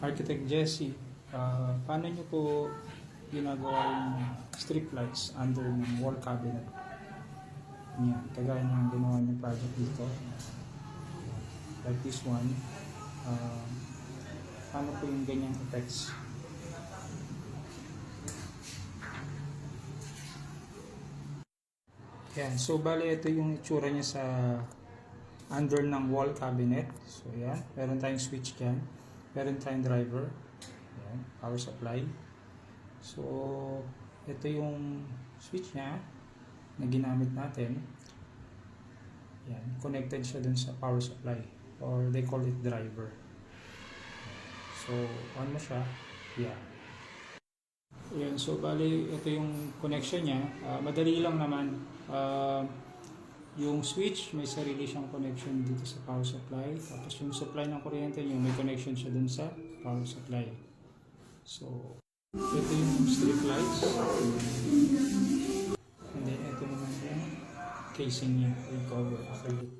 Architect Jesse, paano nyo po ginagawa yung strip lights under ng wall cabinet? Yan, kagaya ng ginawa ng project dito. Like this one. Paano po yung ganyang effects? Yan, so bali ito yung itsura niya sa under ng wall cabinet. So yan, meron tayong switch dyan, meron tayong driver, yan, power supply. So ito yung switch niya na ginamit natin. Yan, connected siya dun sa power supply, or they call it driver. So on mo siya, yan. Yan, so bali ito yung connection niya. Madali lang naman. Yung switch, may sarili siyang connection dito sa power supply. Tapos yung supply ng kuryente niyo, may connection siya dun sa power supply. So, ito yung strip lights. And then, ito naman yung casing niya, yung cover, acrylic.